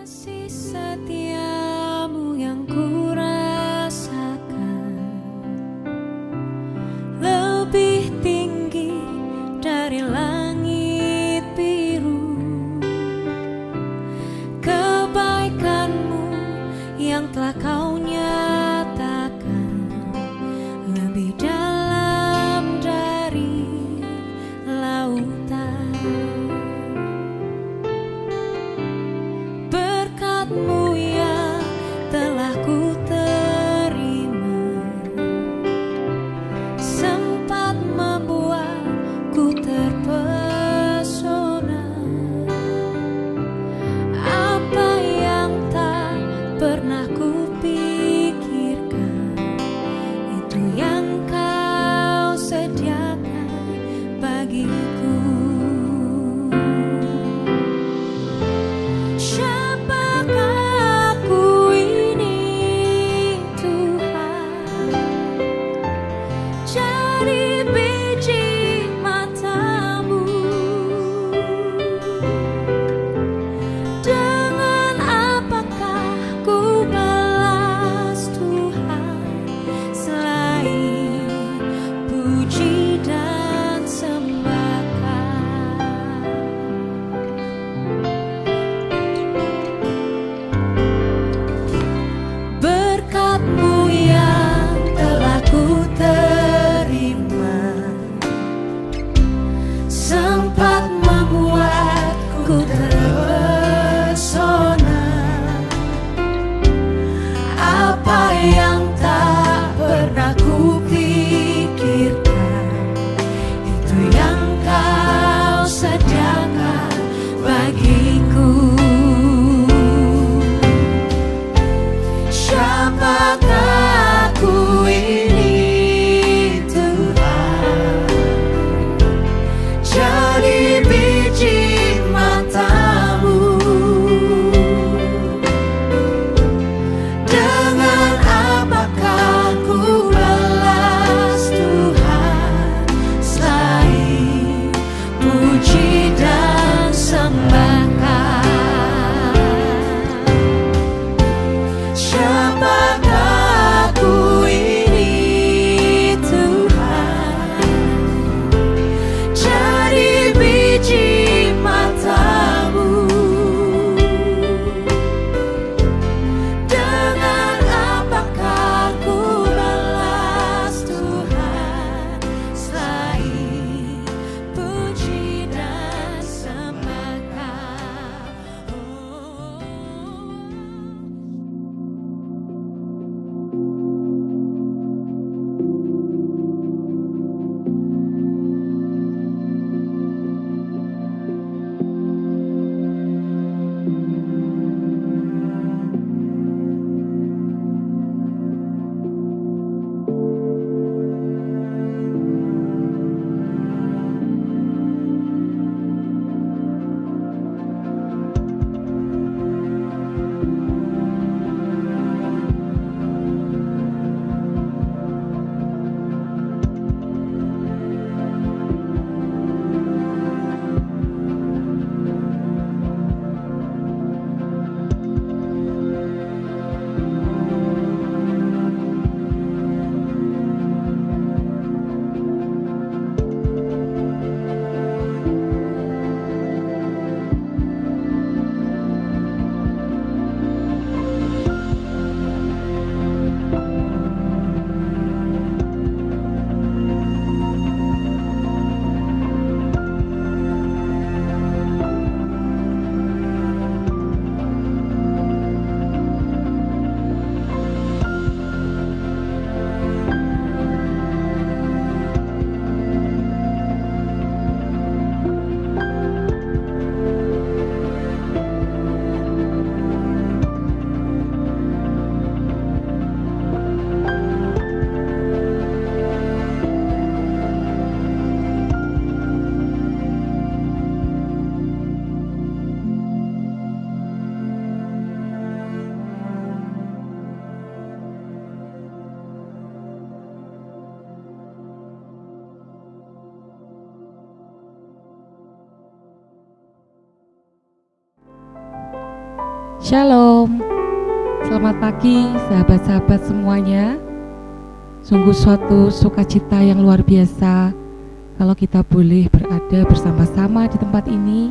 Kasih setiamu yang kurasakan lebih tinggi dari langit biru. Kebaikanmu yang telah kau nyatakan lebih dalam dari lautan. Berkat-Mu yang telah ku terima sempat membuatku terpesona. Apa yang tak pernah ku pikirkan Shalom, selamat pagi sahabat-sahabat semuanya. Sungguh suatu sukacita yang luar biasa kalau kita boleh berada bersama-sama di tempat ini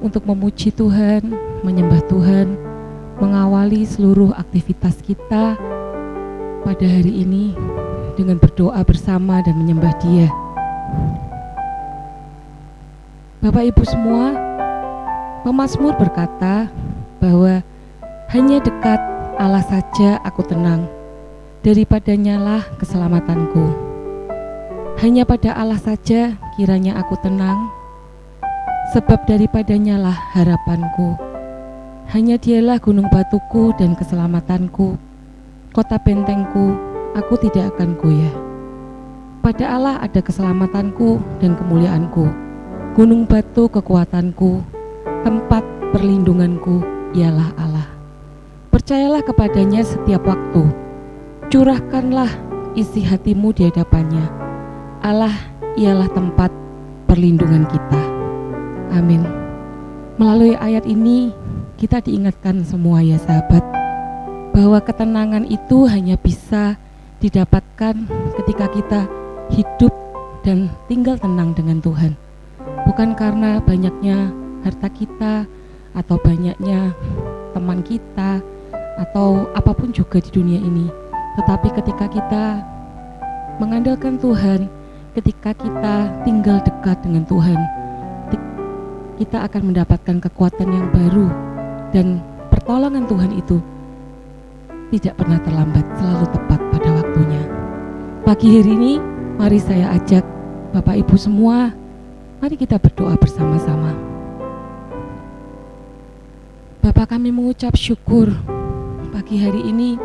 untuk memuji Tuhan, menyembah Tuhan, mengawali seluruh aktivitas kita pada hari ini dengan berdoa bersama dan menyembah Dia. Bapak Ibu semua, pemazmur berkata bahwa hanya dekat Allah saja aku tenang, daripadanya lah keselamatanku. Hanya pada Allah saja kiranya aku tenang, sebab daripadanya lah harapanku. Hanya Dialah gunung batuku dan keselamatanku, kota bentengku, aku tidak akan goyah. Pada Allah ada keselamatanku dan kemuliaanku, gunung batu kekuatanku, tempat perlindunganku ialah Allah. Percayalah kepadanya setiap waktu, curahkanlah isi hatimu di hadapannya. Allah ialah tempat perlindungan kita. Amin. Melalui ayat ini kita diingatkan semua ya sahabat, bahwa ketenangan itu hanya bisa didapatkan ketika kita hidup dan tinggal tenang dengan Tuhan. Bukan karena banyaknya harta kita atau banyaknya teman kita atau apapun juga di dunia ini, tetapi ketika kita mengandalkan Tuhan, ketika kita tinggal dekat dengan Tuhan, kita akan mendapatkan kekuatan yang baru, dan pertolongan Tuhan itu tidak pernah terlambat, selalu tepat pada waktunya. Pagi hari ini mari saya ajak Bapak Ibu semua, mari kita berdoa bersama-sama. Bapak, kami mengucap syukur pagi hari ini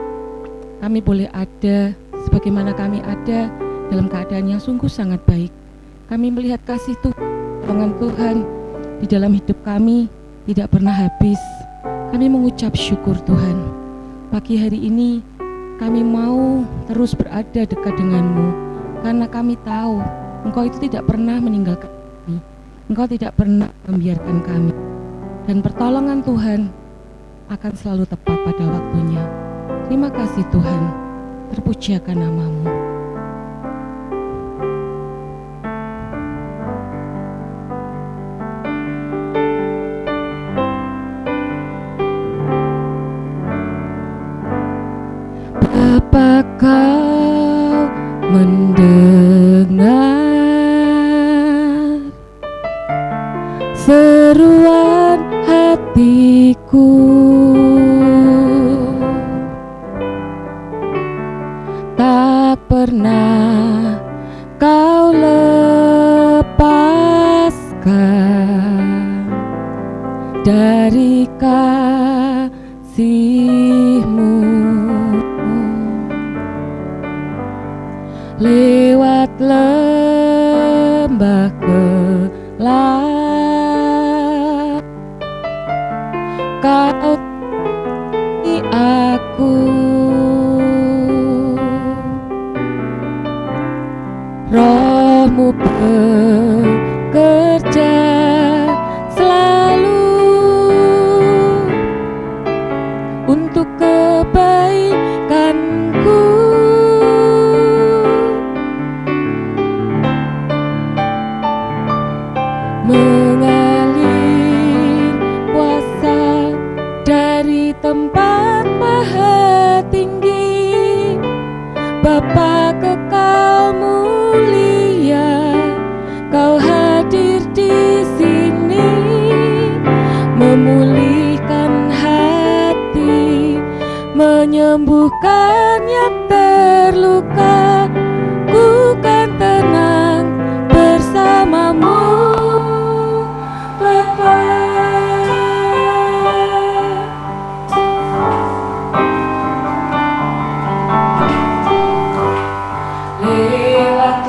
kami boleh ada sebagaimana kami ada dalam keadaan yang sungguh sangat baik. Kami melihat kasih Tuhan di dalam hidup kami tidak pernah habis. Kami mengucap syukur Tuhan. Pagi hari ini kami mau terus berada dekat denganmu, karena kami tahu Engkau itu tidak pernah meninggalkan kami. Engkau tidak pernah membiarkan kami. Dan pertolongan Tuhan akan selalu tepat pada waktunya. Terima kasih Tuhan, terpujiakan nama-Mu. Bapa, Kau mendengar seruan hatiku, tak pernah Kau lepaskan dari kasih-Mu. Lewat lembah gelap Kau di aku, Roh-Mu bekerja selalu untuk kebaikanku. Mengalir kuasa dari tempat maha tinggi, Bapa kekal mulia, Kau hadir di sini, memulihkan hati, menyembuhkan yang terluka. Ku kan tenang bersama-Mu, Bapa. Lewat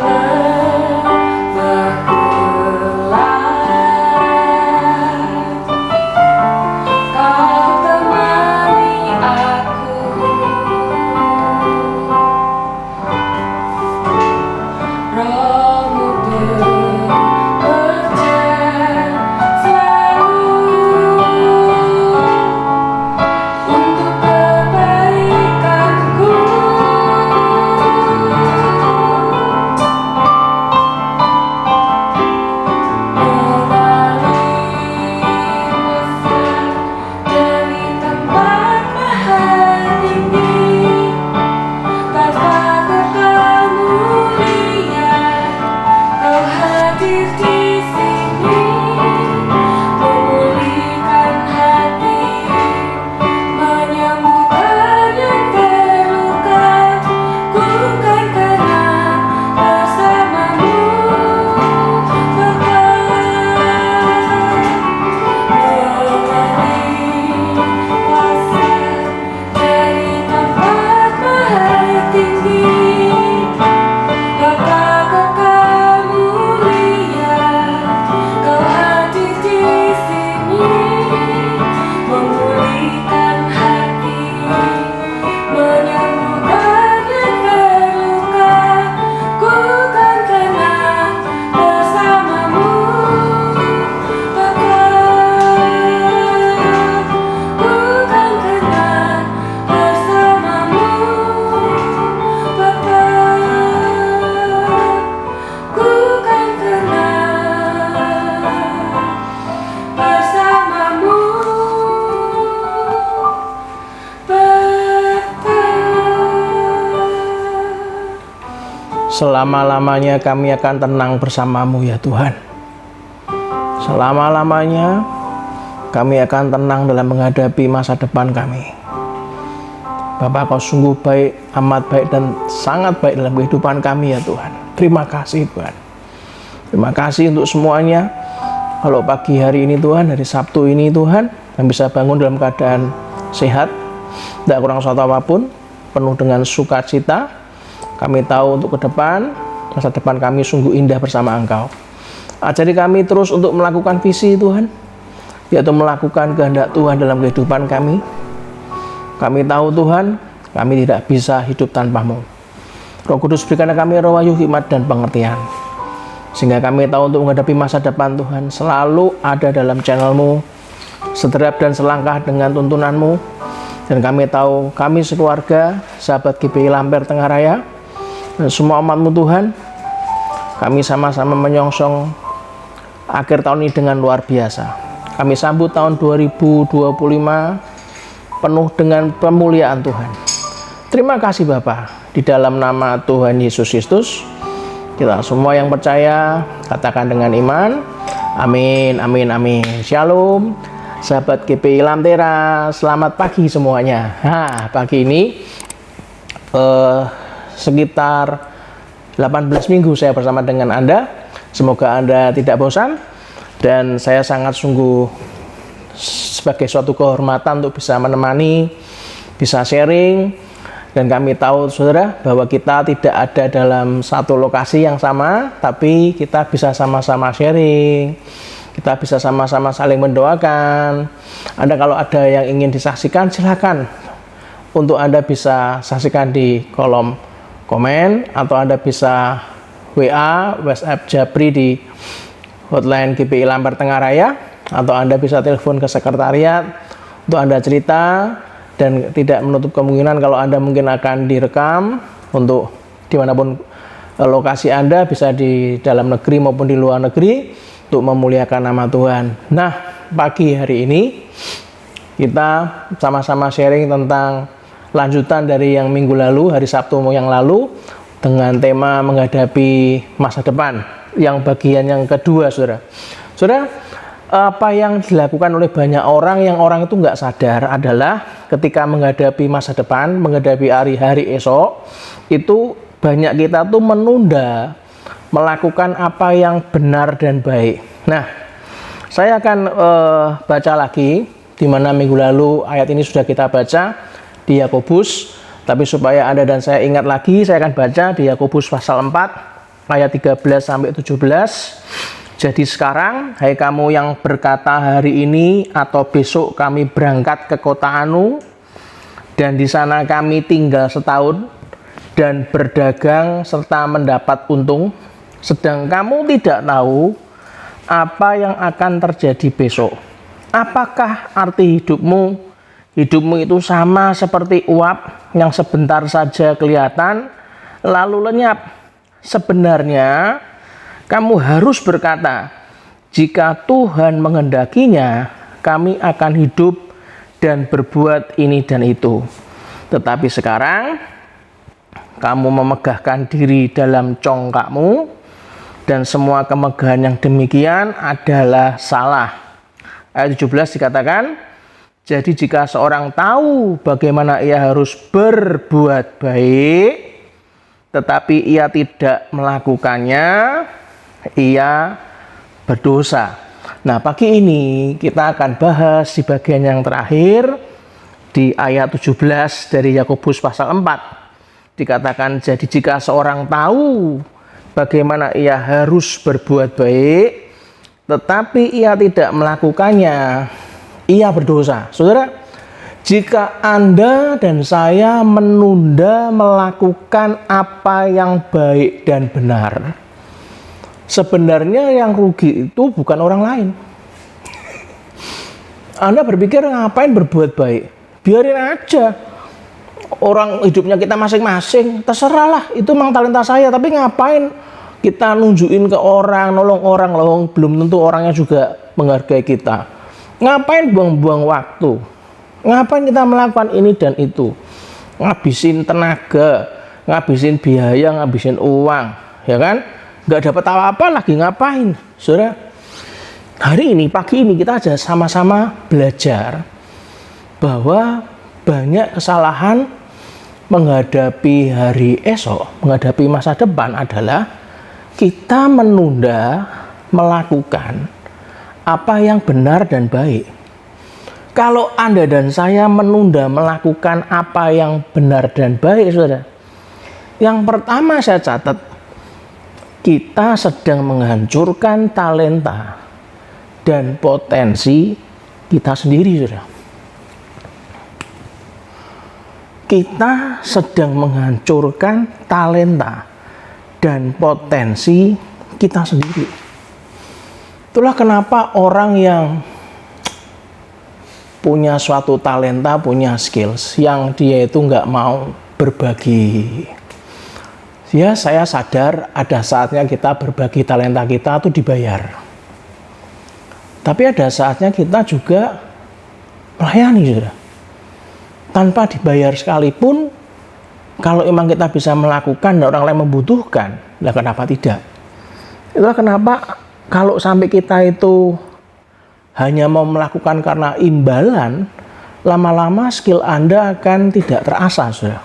selama-lamanya kami akan tenang bersamamu ya Tuhan. Selama-lamanya kami akan tenang dalam menghadapi masa depan kami. Bapak, Kau sungguh baik, amat baik dan sangat baik dalam kehidupan kami ya Tuhan. Terima kasih Tuhan. Terima kasih untuk semuanya. Kalau pagi hari ini Tuhan, hari Sabtu ini Tuhan, kami bisa bangun dalam keadaan sehat, tidak kurang suatu apapun, penuh dengan sukacita. Kami tahu untuk ke depan, masa depan kami sungguh indah bersama Engkau. Ajari kami terus untuk melakukan visi Tuhan, yaitu melakukan kehendak Tuhan dalam kehidupan kami. Kami tahu Tuhan, kami tidak bisa hidup tanpa-Mu. Roh Kudus berikan kami roh wahyu, hikmat dan pengertian, sehingga kami tahu untuk menghadapi masa depan Tuhan selalu ada dalam channel-Mu, sederap dan selangkah dengan tuntunan-Mu. Dan kami tahu kami sekeluarga, sahabat GPI Lampir Tengah Raya, dan semua umat-Mu Tuhan, kami sama-sama menyongsong akhir tahun ini dengan luar biasa. Kami sambut tahun 2025 penuh dengan pemuliaan Tuhan. Terima kasih Bapa, di dalam nama Tuhan Yesus Kristus, kita semua yang percaya katakan dengan iman, amin, amin, amin. Shalom, sahabat GPI Lantera, selamat pagi semuanya. Pagi ini sekitar 18 minggu saya bersama dengan Anda. Semoga Anda tidak bosan, dan saya sangat sungguh sebagai suatu kehormatan untuk bisa menemani, bisa sharing. Dan kami tahu saudara bahwa kita tidak ada dalam satu lokasi yang sama, tapi kita bisa sama-sama sharing, kita bisa sama-sama saling mendoakan. Anda kalau ada yang ingin disaksikan, silakan untuk Anda bisa saksikan di kolom komen, atau Anda bisa WA, WhatsApp Japri di hotline GPI Lampir Tengah Raya, atau Anda bisa telepon ke sekretariat untuk Anda cerita, dan tidak menutup kemungkinan kalau Anda mungkin akan direkam untuk dimanapun lokasi Anda, bisa di dalam negeri maupun di luar negeri, untuk memuliakan nama Tuhan. Nah, pagi hari ini kita sama-sama sharing tentang lanjutan dari yang minggu lalu, hari Sabtu yang lalu, dengan tema menghadapi masa depan, yang bagian yang kedua, saudara. Saudara, apa yang dilakukan oleh banyak orang yang orang itu nggak sadar adalah ketika menghadapi masa depan, menghadapi hari-hari esok, itu banyak kita tuh menunda melakukan apa yang benar dan baik. Nah, saya akan baca lagi, di mana minggu lalu ayat ini sudah kita baca di Yakobus, tapi supaya Anda dan saya ingat lagi, saya akan baca di Yakobus pasal 4 ayat 13 sampai 17. Jadi sekarang, hai kamu yang berkata hari ini atau besok kami berangkat ke kota Anu, dan di sana kami tinggal setahun dan berdagang serta mendapat untung, sedang kamu tidak tahu apa yang akan terjadi besok. Apakah arti hidupmu? Hidupmu itu sama seperti uap yang sebentar saja kelihatan lalu lenyap. Sebenarnya kamu harus berkata, jika Tuhan menghendakinya, kami akan hidup dan berbuat ini dan itu. Tetapi sekarang, kamu memegahkan diri dalam congkakmu, dan semua kemegahan yang demikian adalah salah. Ayat 17 dikatakan, jadi jika seorang tahu bagaimana ia harus berbuat baik, tetapi ia tidak melakukannya, ia berdosa. Nah, pagi ini kita akan bahas di bagian yang terakhir di ayat 17 dari Yakobus pasal 4. Dikatakan, jadi jika seorang tahu bagaimana ia harus berbuat baik, tetapi ia tidak melakukannya, ia berdosa. Saudara, jika Anda dan saya menunda melakukan apa yang baik dan benar, sebenarnya yang rugi itu bukan orang lain. Anda berpikir ngapain berbuat baik? Biarin aja. Orang hidupnya kita masing-masing, terserahlah, itu memang talenta saya, tapi ngapain kita nunjukin ke orang, nolong orang, belum tentu orangnya juga menghargai kita. Ngapain buang-buang waktu? Ngapain kita melakukan ini dan itu? Ngabisin tenaga, ngabisin biaya, ngabisin uang, ya kan? Nggak dapat apa-apa lagi ngapain, saudara? Hari ini, pagi ini kita aja sama-sama belajar bahwa banyak kesalahan menghadapi hari esok, menghadapi masa depan adalah kita menunda melakukan apa yang benar dan baik. Kalau Anda dan saya menunda melakukan apa yang benar dan baik, saudara, yang pertama saya catat, kita sedang menghancurkan talenta dan potensi kita sendiri, saudara. Kita sedang menghancurkan talenta dan potensi kita sendiri. Itulah kenapa orang yang punya suatu talenta, punya skills, yang dia itu nggak mau berbagi. Ya, saya sadar ada saatnya kita berbagi talenta kita itu dibayar. Tapi ada saatnya kita juga melayani, saudara. Tanpa dibayar sekalipun, kalau memang kita bisa melakukan dan orang lain membutuhkan, lah kenapa tidak? Itulah kenapa kalau sampai kita itu hanya mau melakukan karena imbalan, lama-lama skill Anda akan tidak terasah, saudara.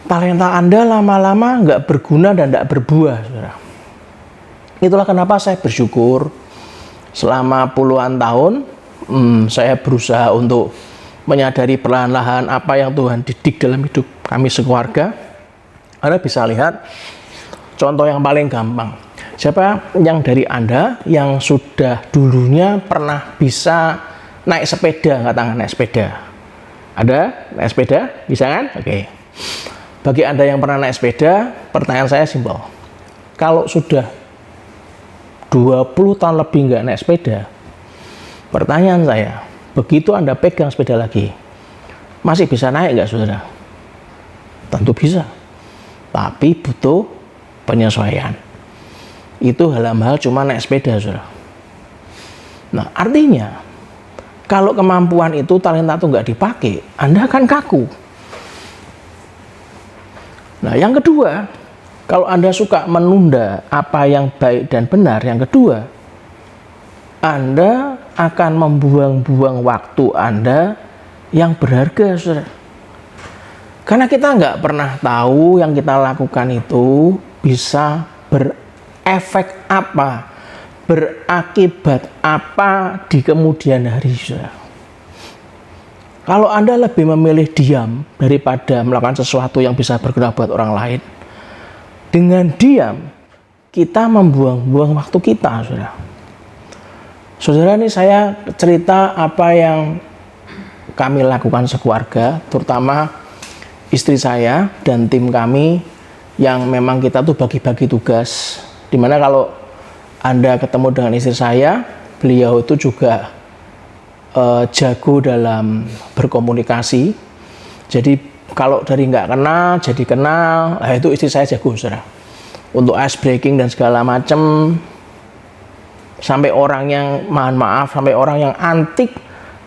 Talenta Anda lama-lama nggak berguna dan nggak berbuah, saudara. Itulah kenapa saya bersyukur selama puluhan tahun saya berusaha untuk menyadari perlahan-lahan apa yang Tuhan didik dalam hidup kami sekeluarga. Anda bisa lihat contoh yang paling gampang. Siapa yang dari Anda yang sudah dulunya pernah bisa naik sepeda, angkat tangan naik sepeda? Ada naik sepeda? Bisa kan? Oke. Bagi Anda yang pernah naik sepeda, pertanyaan saya simpel. Kalau sudah 20 tahun lebih nggak naik sepeda, pertanyaan saya, begitu Anda pegang sepeda lagi, masih bisa naik nggak, saudara? Tentu bisa, tapi butuh penyesuaian. Itu dalam hal cuma naik sepeda, saudara. Nah, artinya kalau kemampuan itu, talenta itu nggak dipakai, Anda akan kaku. Nah, yang kedua, kalau Anda suka menunda apa yang baik dan benar, yang kedua, Anda akan membuang-buang waktu Anda yang berharga, saudara. Karena kita nggak pernah tahu yang kita lakukan itu bisa berefek apa, berakibat apa di kemudian hari, saudara. Kalau Anda lebih memilih diam daripada melakukan sesuatu yang bisa berguna buat orang lain, dengan diam kita membuang-buang waktu kita, saudara. Saudara, ini saya cerita apa yang kami lakukan sekeluarga, terutama istri saya dan tim kami yang memang kita tuh bagi-bagi tugas. Dimana kalau Anda ketemu dengan istri saya, beliau itu juga jago dalam berkomunikasi. Jadi kalau dari nggak kenal jadi kenal, nah itu istri saya jago, saudara. Untuk ice breaking dan segala macam. Sampai orang yang, mohon maaf, sampai orang yang antik,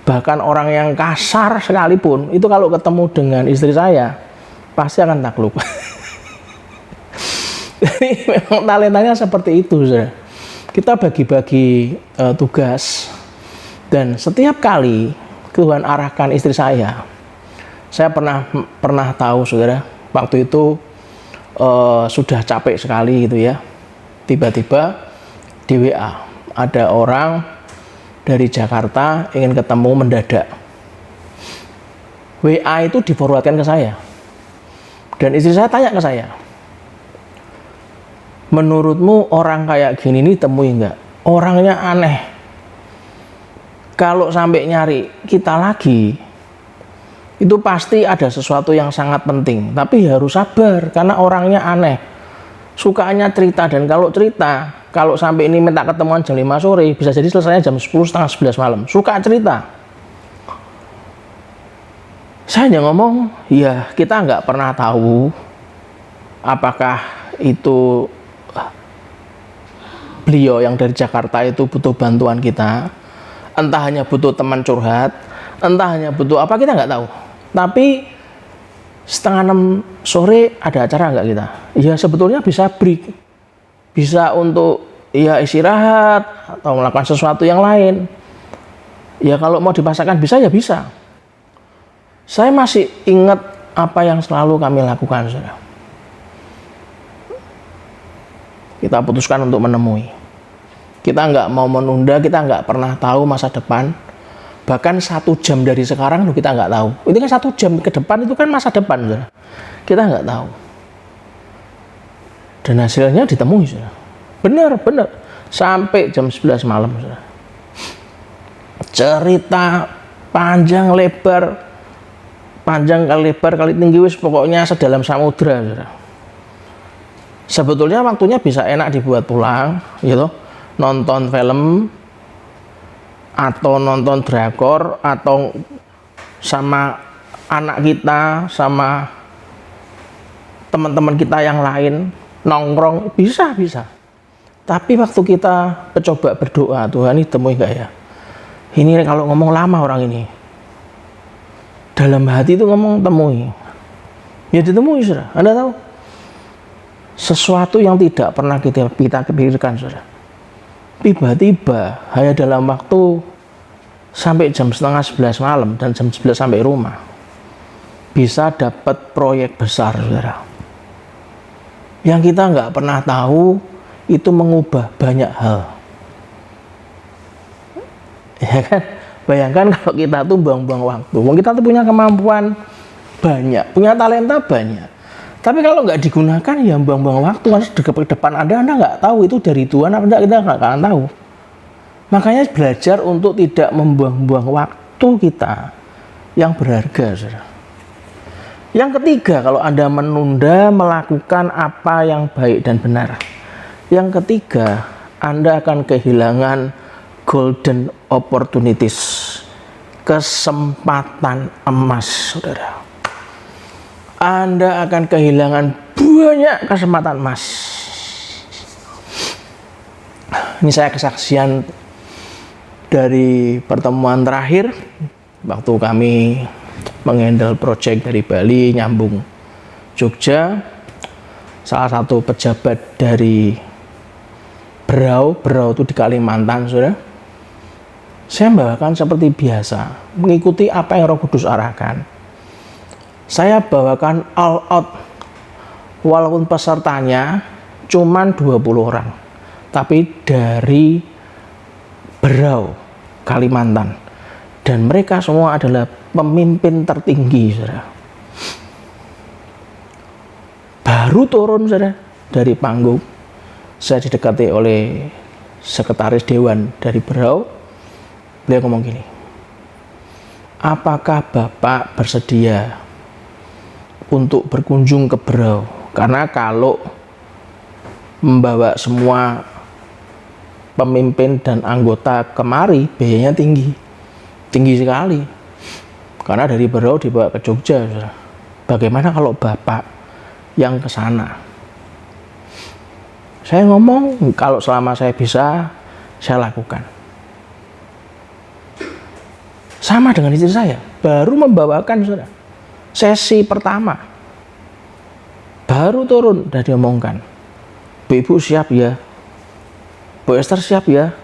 bahkan orang yang kasar sekalipun, itu kalau ketemu dengan istri saya, pasti akan takluk. Jadi memang talentanya seperti itu, saudara. Kita bagi-bagi tugas, dan setiap kali Tuhan arahkan istri saya pernah tahu, saudara, waktu itu sudah capek sekali gitu ya, tiba-tiba di WA ada orang dari Jakarta ingin ketemu mendadak. WA itu diforwardkan ke saya, dan istri saya tanya ke saya, menurutmu orang kayak gini nih temui nggak? Orangnya aneh. Kalau sampai nyari kita lagi, itu pasti ada sesuatu yang sangat penting. Tapi harus sabar, karena orangnya aneh. Sukanya cerita, dan kalau cerita, kalau sampai ini minta ketemuan jam 5 sore, bisa jadi selesainya jam 10, setengah 11 malam. Suka cerita. Saya hanya ngomong, ya kita nggak pernah tahu apakah itu beliau yang dari Jakarta itu butuh bantuan kita. Entah hanya butuh teman curhat, entah hanya butuh apa, kita nggak tahu. Tapi setengah 6 sore ada acara nggak kita? Ya sebetulnya bisa break, bisa untuk ya istirahat atau melakukan sesuatu yang lain. Ya kalau mau dipaksakan bisa ya bisa. Saya masih ingat apa yang selalu kami lakukan, saudara. Kita putuskan untuk menemui. Kita nggak mau menunda, kita nggak pernah tahu masa depan. Bahkan 1 jam dari sekarang kita nggak tahu. Itu kan 1 jam ke depan itu kan masa depan, saudara. Kita nggak tahu. Dan hasilnya ditemui, saudara. Benar. Sampai jam 11 malam, saudara. Cerita panjang kali lebar kali tinggi, wis pokoknya sedalam samudra, saudara. Sebetulnya waktunya bisa enak dibuat pulang, gitu. Nonton film atau nonton drakor atau sama anak kita, sama teman-teman kita yang lain nongkrong, bisa. Tapi waktu kita coba berdoa, Tuhan ini temui nggak ya? Ini kalau ngomong lama orang ini, dalam hati itu ngomong temui, ya ditemui, saudara. Anda tahu, sesuatu yang tidak pernah kita pikirkan, saudara. Tiba-tiba hanya dalam waktu sampai jam setengah 11 malam dan jam 11 sampai rumah bisa dapat proyek besar, saudara. Yang kita nggak pernah tahu itu mengubah banyak hal. Ya kan? Bayangkan kalau kita tuh buang-buang waktu. Kita tuh punya kemampuan banyak, punya talenta banyak. Tapi kalau nggak digunakan ya buang-buang waktu. Di depan Anda nggak tahu itu dari Tuhan apa enggak, kita nggak akan tahu. Makanya belajar untuk tidak membuang-buang waktu kita yang berharga, saudara. Yang ketiga, kalau Anda menunda melakukan apa yang baik dan benar. Yang ketiga, Anda akan kehilangan golden opportunities, kesempatan emas, saudara. Anda akan kehilangan banyak kesempatan emas. Ini saya kesaksian dari pertemuan terakhir waktu kami menghandle project dari Bali nyambung Jogja. Salah satu pejabat dari Berau itu di Kalimantan, saudara. Saya membawakan seperti biasa, mengikuti apa yang Roh Kudus arahkan. Saya bawakan all out, walaupun pesertanya cuman 20 orang, tapi dari Berau, Kalimantan, dan mereka semua adalah pemimpin tertinggi, saudara. Baru turun, saudara, dari panggung, saya didekati oleh sekretaris dewan dari Berau. Beliau ngomong gini, apakah Bapak bersedia untuk berkunjung ke Berau? Karena kalau membawa semua pemimpin dan anggota kemari biayanya tinggi sekali. Karena dari Berau dibawa ke Jogja. Bagaimana kalau Bapak yang ke sana? Saya ngomong, kalau selama saya bisa, saya lakukan. Sama dengan istri saya, baru membawakan, saudara, sesi pertama, baru turun dan diomongkan, Bu Ibu siap ya, Bu Esther siap ya.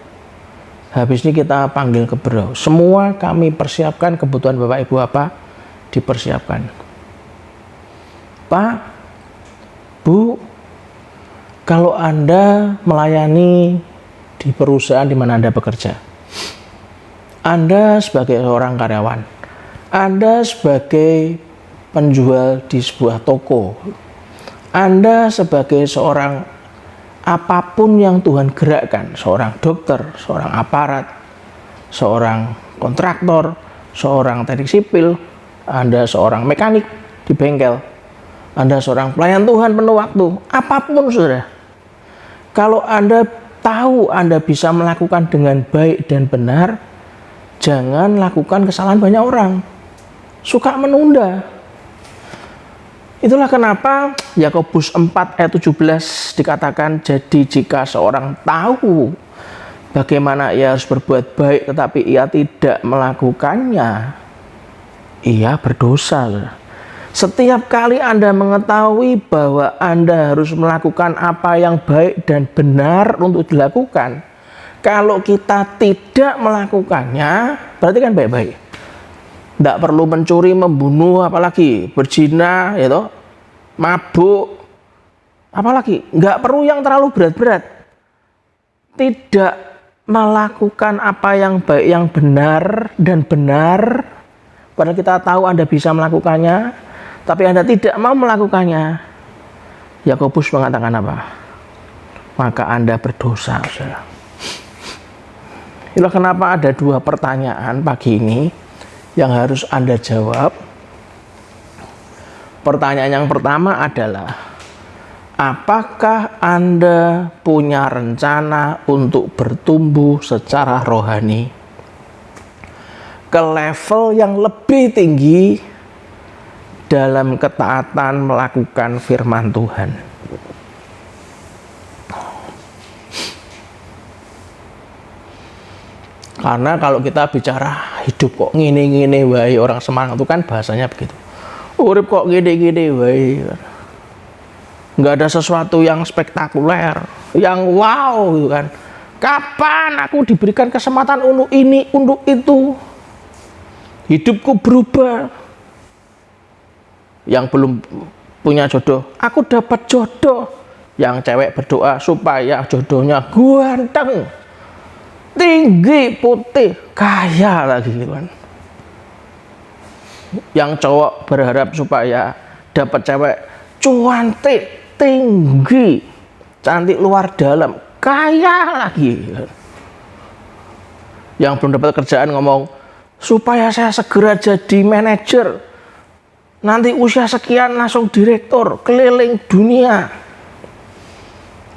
Habis ini kita panggil ke Berau. Semua kami persiapkan, kebutuhan Bapak Ibu apa dipersiapkan. Pak, Bu, kalau Anda melayani di perusahaan di mana Anda bekerja, Anda sebagai seorang karyawan, Anda sebagai penjual di sebuah toko, Anda sebagai seorang apapun yang Tuhan gerakkan, seorang dokter, seorang aparat, seorang kontraktor, seorang teknik sipil, Anda seorang mekanik di bengkel, Anda seorang pelayan Tuhan penuh waktu, apapun, saudara. Kalau Anda tahu Anda bisa melakukan dengan baik dan benar, jangan lakukan kesalahan banyak orang. Suka menunda. Itulah kenapa Yakobus 4 ayat 17 dikatakan, jadi jika seorang tahu bagaimana ia harus berbuat baik tetapi ia tidak melakukannya, ia berdosa. Setiap kali Anda mengetahui bahwa Anda harus melakukan apa yang baik dan benar untuk dilakukan, kalau kita tidak melakukannya, berarti kan baik-baik. Tidak perlu mencuri, membunuh, apalagi berzina, ya toh, mabuk, apalagi nggak perlu yang terlalu berat-berat. Tidak melakukan apa yang baik, yang benar dan benar, padahal kita tahu Anda bisa melakukannya, tapi Anda tidak mau melakukannya. Yakobus mengatakan apa? Maka Anda berdosa, saudara. Itulah kenapa ada dua pertanyaan pagi ini yang harus Anda jawab. Pertanyaan yang pertama adalah, apakah Anda punya rencana untuk bertumbuh secara rohani ke level yang lebih tinggi dalam ketaatan melakukan firman Tuhan? Karena kalau kita bicara hidup kok ngene-ngene wae, orang Semarang itu kan bahasanya begitu. Urip kok gede-gede wae. Nggak ada sesuatu yang spektakuler, yang wow gitu kan. Kapan aku diberikan kesempatan untuk ini, untuk itu? Hidupku berubah. Yang belum punya jodoh, aku dapat jodoh. Yang cewek berdoa supaya jodohnya ganteng, tinggi, putih, kaya lagi gitu kan. Yang cowok berharap supaya dapat cewek cantik, tinggi, cantik luar dalam, kaya lagi. Yang belum dapat kerjaan ngomong supaya saya segera jadi manajer, nanti usia sekian langsung direktur, keliling dunia.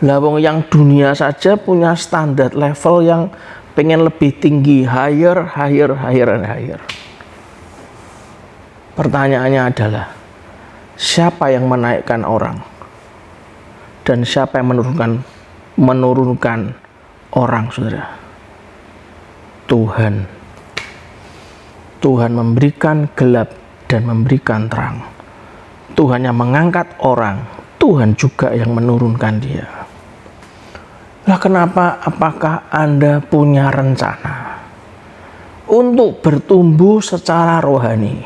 Lah wong yang dunia saja punya standar level yang pengen lebih tinggi, higher. Pertanyaannya adalah, siapa yang menaikkan orang dan siapa yang menurunkan orang, saudara? Tuhan. Tuhan memberikan gelap dan memberikan terang. Tuhan yang mengangkat orang, Tuhan juga yang menurunkan dia. Lah kenapa? Apakah Anda punya rencana untuk bertumbuh secara rohani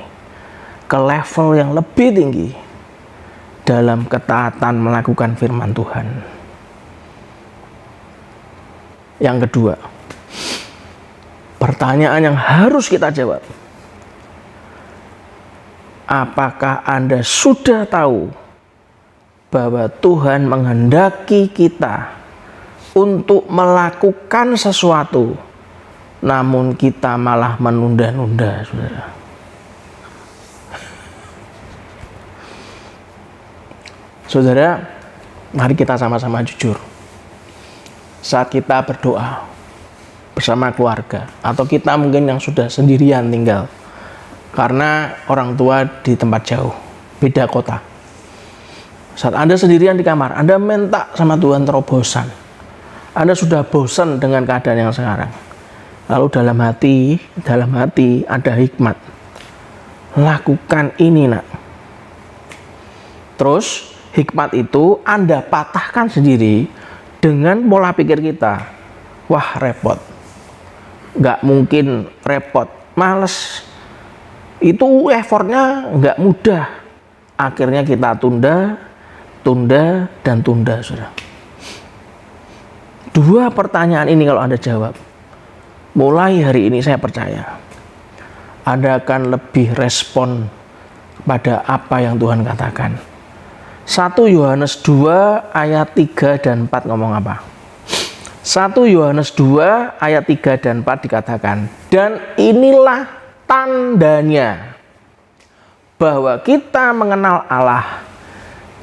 ke level yang lebih tinggi dalam ketaatan melakukan firman Tuhan? Yang kedua, pertanyaan yang harus kita jawab, apakah Anda sudah tahu bahwa Tuhan menghendaki kita untuk melakukan sesuatu, namun kita malah menunda-nunda, saudara? Saudara, mari kita sama-sama jujur. Saat kita berdoa bersama keluarga, atau kita mungkin yang sudah sendirian tinggal karena orang tua di tempat jauh, beda kota. Saat Anda sendirian di kamar, Anda minta sama Tuhan terobosan. Anda sudah bosan dengan keadaan yang sekarang. Lalu dalam hati ada hikmat. Lakukan ini, nak. Terus hikmat itu Anda patahkan sendiri dengan pola pikir kita. Wah, repot. Nggak mungkin repot. Males. Itu effortnya nggak mudah. Akhirnya kita tunda, saudara. Dua pertanyaan ini kalau Anda jawab, mulai hari ini saya percaya Anda akan lebih respon pada apa yang Tuhan katakan. 1 Yohanes 2 ayat 3 dan 4 ngomong apa? 1 Yohanes 2 ayat 3 dan 4 dikatakan, dan inilah tandanya bahwa kita mengenal Allah,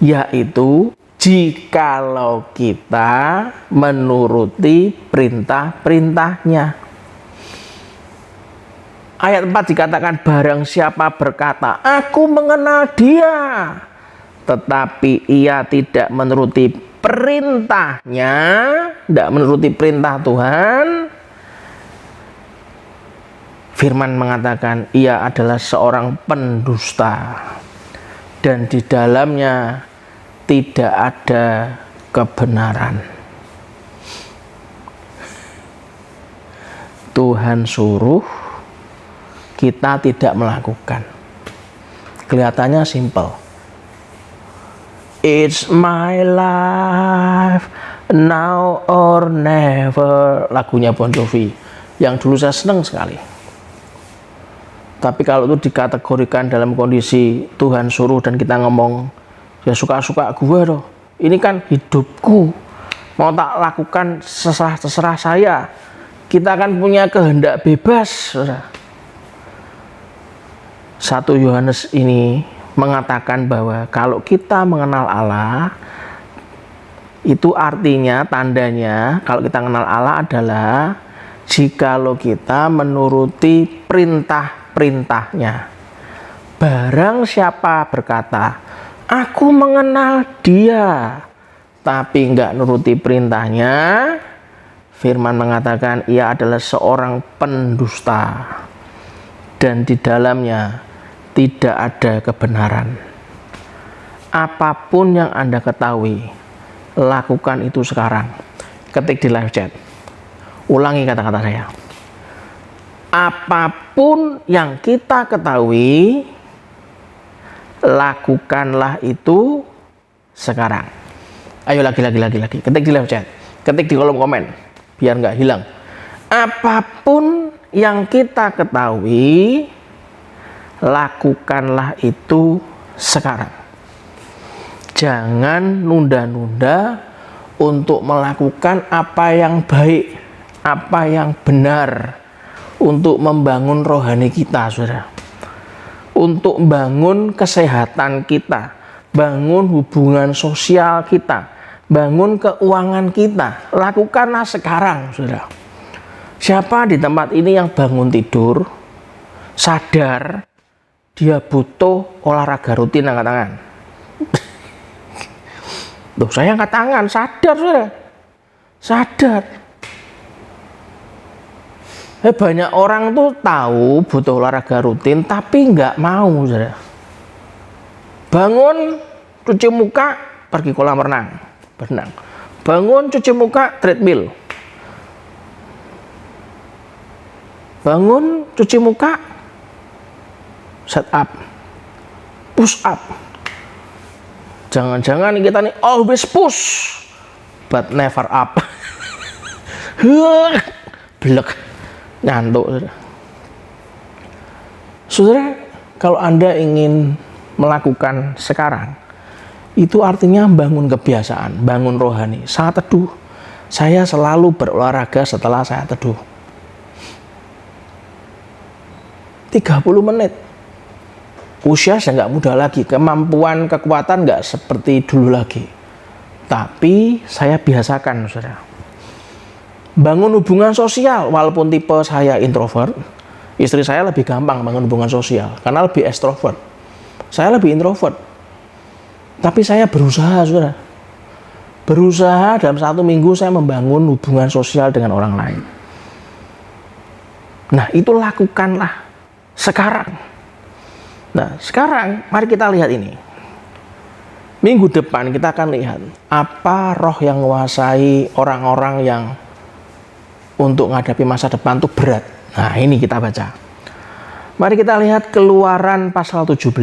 yaitu jikalau kita menuruti perintah-perintahnya. Ayat 4 dikatakan, barang siapa berkata, aku mengenal dia, tetapi ia tidak menuruti perintahnya, tidak menuruti perintah Tuhan, firman mengatakan ia adalah seorang pendusta. dan di dalamnya tidak ada kebenaran. Tuhan suruh, kita tidak melakukan. Kelihatannya simple. It's my life, now or never, lagunya Bon Jovi, yang dulu saya senang sekali. Tapi kalau itu dikategorikan dalam kondisi Tuhan suruh dan kita ngomong, ya suka-suka gue doh, ini kan hidupku, mau tak lakukan terserah saya. Kita kan punya kehendak bebas. 1 Yohanes ini mengatakan bahwa kalau kita mengenal Allah, itu artinya, tandanya kalau kita mengenal Allah adalah jikalau kita menuruti perintah-perintahnya. Barang siapa berkata, aku mengenal dia, tapi enggak nuruti perintahnya, firman mengatakan ia adalah seorang pendusta dan di dalamnya tidak ada kebenaran. Apapun yang Anda ketahui, lakukan itu sekarang. Ketik di live chat. Ulangi kata-kata saya. Apapun yang kita ketahui, lakukanlah itu sekarang. Ayo lagi. Ketik di live chat. Ketik di kolom komen. Biar nggak hilang. Apapun yang kita ketahui, lakukanlah itu sekarang. Jangan nunda-nunda untuk melakukan apa yang baik, apa yang benar, untuk membangun rohani kita, saudara. Untuk membangun kesehatan kita, bangun hubungan sosial kita, bangun keuangan kita. Lakukanlah sekarang, saudara. Siapa di tempat ini yang bangun tidur sadar dia butuh olahraga rutin angkat tangan? Loh, saya angkat tangan, sadar, saudara. Sadar. Banyak orang tuh tahu butuh olahraga rutin tapi nggak mau, saudara. Bangun, cuci muka, pergi kolam renang, berenang. Bangun, cuci muka, treadmill. Bangun, cuci muka, set up, push up. Jangan-jangan kita nih always push but never up. Blek, ngantuk. Saudara, kalau Anda ingin melakukan sekarang, itu artinya bangun kebiasaan, bangun rohani. Saat teduh, saya selalu berolahraga setelah saya teduh. 30 menit. Usia saya nggak muda lagi, kemampuan, kekuatan nggak seperti dulu lagi. Tapi saya biasakan, saudara. Bangun hubungan sosial, walaupun tipe saya introvert, istri saya lebih gampang bangun hubungan sosial, karena lebih extrovert. Saya lebih introvert. Tapi saya berusaha, saudara. Berusaha dalam 1 minggu saya membangun hubungan sosial dengan orang lain. Nah, itu lakukanlah sekarang. Nah, sekarang mari kita lihat ini. Minggu depan kita akan lihat apa roh yang menguasai orang-orang yang untuk menghadapi masa depan itu berat. Nah, ini kita baca. Mari kita lihat Keluaran pasal 17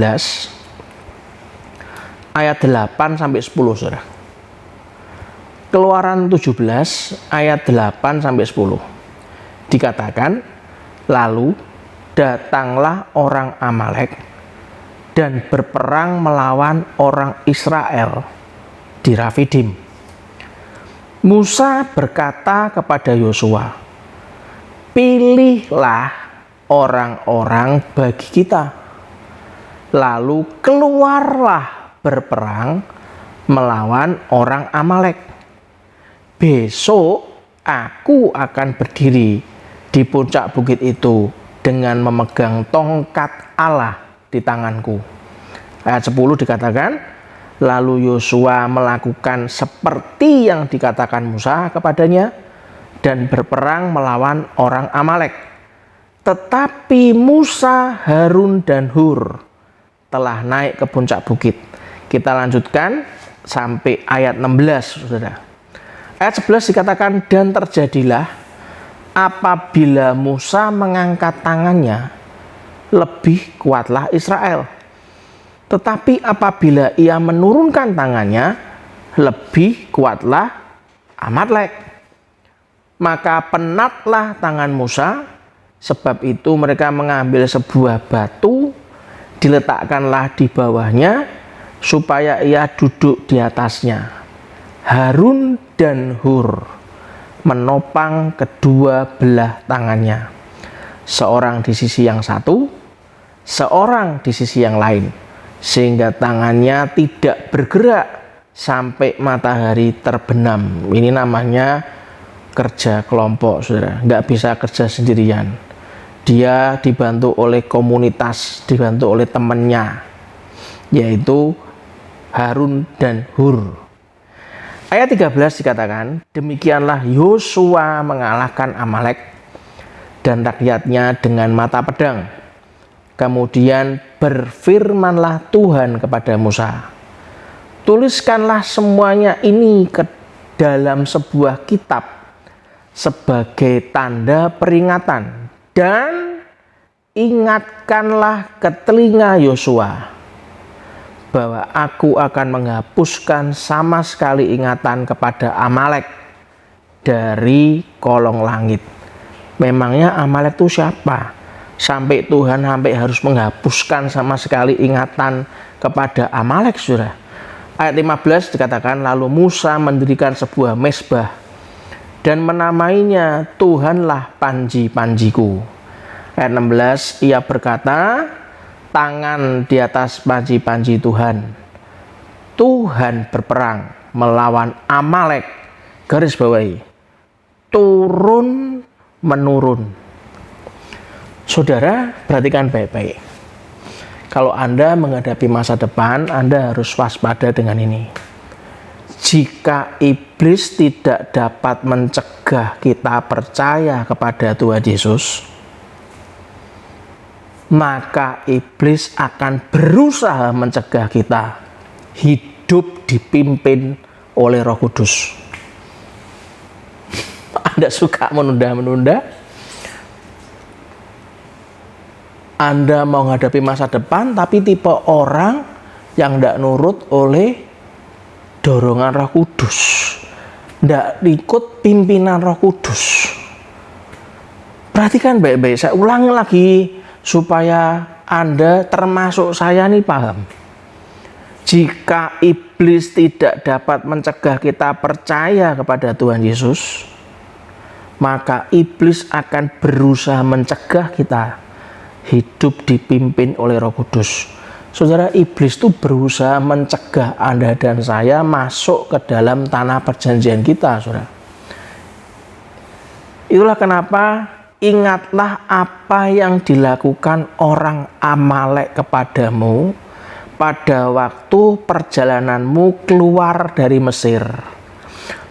ayat 8 sampai 10, saudara. Keluaran 17 ayat 8 sampai 10. Dikatakan, lalu datanglah orang Amalek dan berperang melawan orang Israel di Rafidim. Musa berkata kepada Yosua, pilihlah orang-orang bagi kita, lalu keluarlah berperang melawan orang Amalek. Besok aku akan berdiri di puncak bukit itu dengan memegang tongkat Allah di tanganku. Ayat 10 dikatakan, lalu Yosua melakukan seperti yang dikatakan Musa kepadanya dan berperang melawan orang Amalek. Tetapi Musa, Harun, dan Hur telah naik ke puncak bukit. Kita lanjutkan sampai ayat 16, saudara. Ayat 11 dikatakan, dan terjadilah apabila Musa mengangkat tangannya, lebih kuatlah Israel. Tetapi apabila ia menurunkan tangannya, lebih kuatlah Amalek. Maka penatlah tangan Musa, sebab itu mereka mengambil sebuah batu, diletakkanlah di bawahnya, supaya ia duduk di atasnya. Harun dan Hur menopang kedua belah tangannya, seorang di sisi yang satu, seorang di sisi yang lain, sehingga tangannya tidak bergerak sampai matahari terbenam. Ini namanya kerja kelompok, saudara. Nggak bisa kerja sendirian. Dia dibantu oleh komunitas, dibantu oleh temannya, yaitu Harun dan Hur. Ayat 13 dikatakan, demikianlah Yosua mengalahkan Amalek dan rakyatnya dengan mata pedang. Kemudian berfirmanlah Tuhan kepada Musa, tuliskanlah semuanya ini ke dalam sebuah kitab sebagai tanda peringatan, dan ingatkanlah ke telinga Yosua bahwa aku akan menghapuskan sama sekali ingatan kepada Amalek dari kolong langit. Memangnya Amalek itu siapa? Sampai Tuhan harus menghapuskan sama sekali ingatan kepada Amalek, saudara. Ayat 15 dikatakan, lalu Musa mendirikan sebuah mezbah dan menamainya Tuhanlah panji-panjiku. Ayat 16, ia berkata, tangan di atas panji-panji Tuhan. Tuhan berperang melawan Amalek. Garis bawahi, turun menurun. Saudara, perhatikan baik-baik. Kalau Anda menghadapi masa depan, Anda harus waspada dengan ini. Jika iblis tidak dapat mencegah kita percaya kepada Tuhan Yesus, maka iblis akan berusaha mencegah kita hidup dipimpin oleh Roh Kudus. Anda suka menunda-menunda? Anda mau menghadapi masa depan, tapi tipe orang yang tidak nurut oleh dorongan Roh Kudus, tidak ikut pimpinan Roh Kudus. Perhatikan baik-baik, saya ulangi lagi supaya Anda termasuk saya nih paham. Jika iblis tidak dapat mencegah kita percaya kepada Tuhan Yesus, maka iblis akan berusaha mencegah kita hidup dipimpin oleh Roh Kudus. Saudara, iblis itu berusaha mencegah Anda dan saya masuk ke dalam tanah perjanjian kita, saudara. Itulah kenapa ingatlah apa yang dilakukan orang Amalek kepadamu pada waktu perjalananmu keluar dari Mesir,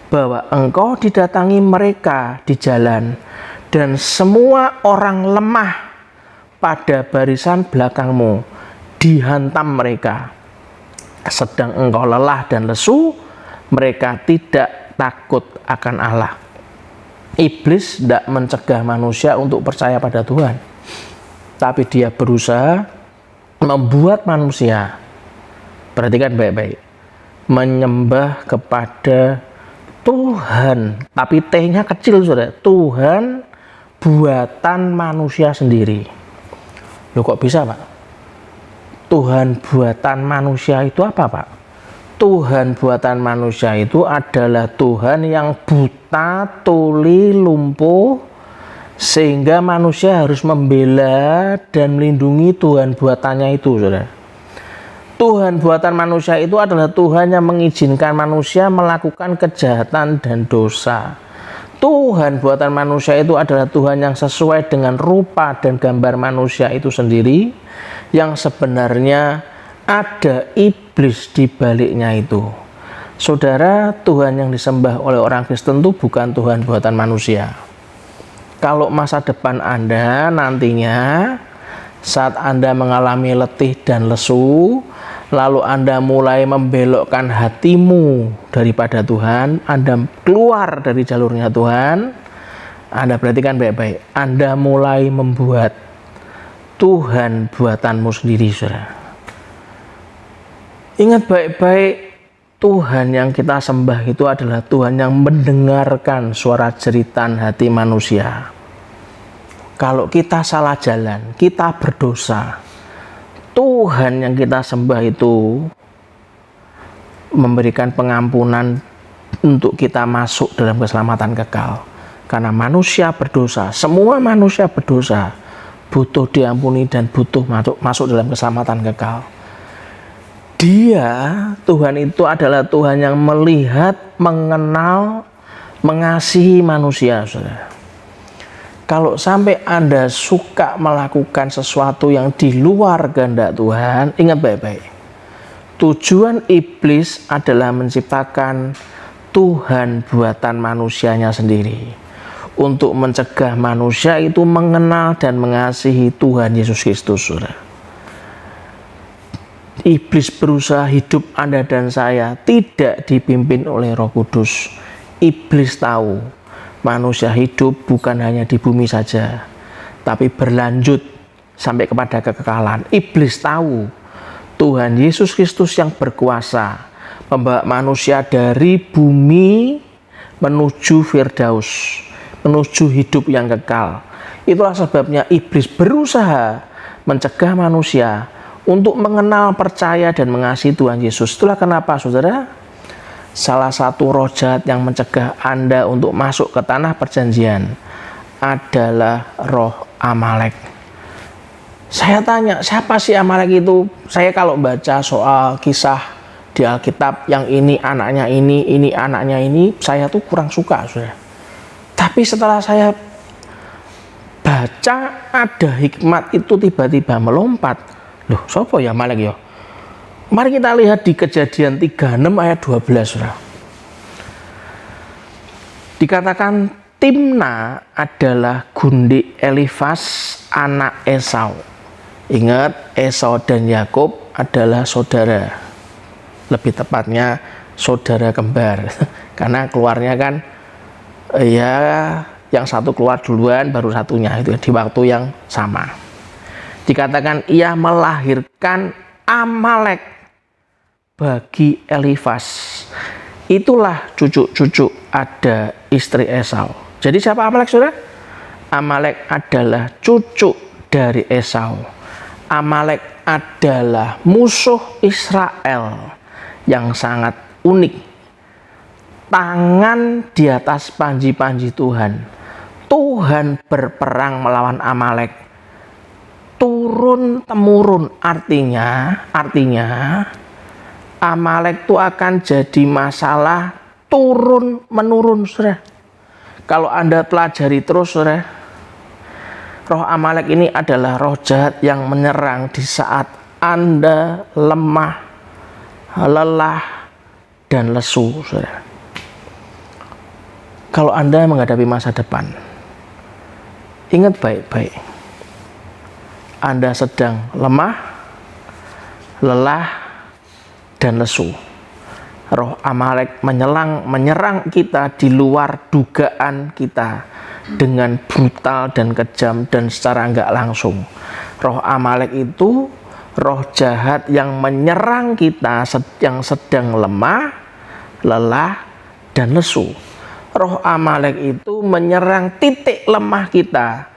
bahwa engkau didatangi mereka di jalan, dan semua orang lemah pada barisan belakangmu dihantam mereka. Sedang engkau lelah dan lesu, mereka tidak takut akan Allah. Iblis tidak mencegah manusia untuk percaya pada Tuhan, tapi dia berusaha membuat manusia, perhatikan baik-baik, menyembah kepada Tuhan, tapi T-nya kecil, saudara. Tuhan buatan manusia sendiri. Loh, kok bisa, Pak? Tuhan buatan manusia itu apa, Pak? Tuhan buatan manusia itu adalah Tuhan yang buta, tuli, lumpuh, sehingga manusia harus membela dan melindungi Tuhan buatannya itu, saudara. Tuhan buatan manusia itu adalah Tuhan yang mengizinkan manusia melakukan kejahatan dan dosa. Tuhan buatan manusia itu adalah Tuhan yang sesuai dengan rupa dan gambar manusia itu sendiri, yang sebenarnya ada iblis di baliknya itu. Saudara, Tuhan yang disembah oleh orang Kristen itu bukan Tuhan buatan manusia. Kalau masa depan Anda nantinya Saat Anda mengalami letih dan lesu, lalu Anda mulai membelokkan hatimu daripada Tuhan, Anda keluar dari jalurnya Tuhan, Anda perhatikan baik-baik, Anda mulai membuat Tuhan buatanmu sendiri, saudara. Ingat baik-baik, Tuhan yang kita sembah itu adalah Tuhan yang mendengarkan suara jeritan hati manusia. Kalau kita salah jalan, kita berdosa, Tuhan yang kita sembah itu memberikan pengampunan untuk kita masuk dalam keselamatan kekal. Karena manusia berdosa, semua manusia berdosa, butuh diampuni dan butuh masuk dalam keselamatan kekal. Dia, Tuhan itu adalah Tuhan yang melihat, mengenal, mengasihi manusia, saudara. Kalau sampai Anda suka melakukan sesuatu yang di luar kehendak Tuhan, ingat baik-baik. Tujuan iblis adalah menciptakan Tuhan buatan manusianya sendiri. Untuk mencegah manusia itu mengenal dan mengasihi Tuhan Yesus Kristus, saudara. Iblis berusaha hidup Anda dan saya tidak dipimpin oleh Roh Kudus. Iblis tahu manusia hidup bukan hanya di bumi saja, tapi berlanjut sampai kepada kekekalan. Iblis tahu Tuhan Yesus Kristus yang berkuasa membawa manusia dari bumi menuju Firdaus, menuju hidup yang kekal. Itulah sebabnya iblis berusaha mencegah manusia untuk mengenal, percaya, dan mengasihi Tuhan Yesus. Itulah kenapa, saudara, salah satu roh jahat yang mencegah Anda untuk masuk ke tanah perjanjian adalah roh Amalek. Saya tanya, siapa sih Amalek itu? Saya kalau baca soal kisah di Alkitab, yang ini anaknya ini anaknya ini, saya tuh kurang suka, saudara. Tapi setelah saya baca, ada hikmat itu tiba-tiba melompat. Loh, siapa ya Amalek ya? Mari kita lihat di Kejadian 36 ayat 12, saudara. Dikatakan Timna adalah gundik Elifas anak Esau. Ingat, Esau dan Yakub adalah saudara. Lebih tepatnya saudara kembar. Karena keluarnya kan ya yang satu keluar duluan baru satunya, itu di waktu yang sama. Dikatakan ia melahirkan Amalek bagi Elifas. Itulah cucu-cucu ada istri Esau. Jadi siapa Amalek, saudara? Amalek adalah cucu dari Esau. Amalek adalah musuh Israel yang sangat unik. Tangan di atas panji-panji Tuhan. Tuhan berperang melawan Amalek. Turun temurun, artinya Amalek itu akan jadi masalah turun menurun, saudara. Kalau Anda pelajari terus, saudara, roh Amalek ini adalah roh jahat yang menyerang di saat Anda lemah, lelah, dan lesu, saudara. Kalau Anda menghadapi masa depan, ingat baik-baik, Anda sedang lemah, lelah, dan lesu. Roh Amalek menyerang kita di luar dugaan kita dengan brutal dan kejam dan secara enggak langsung. Roh Amalek itu roh jahat yang menyerang kita yang sedang lemah, lelah, dan lesu. Roh Amalek itu menyerang titik lemah kita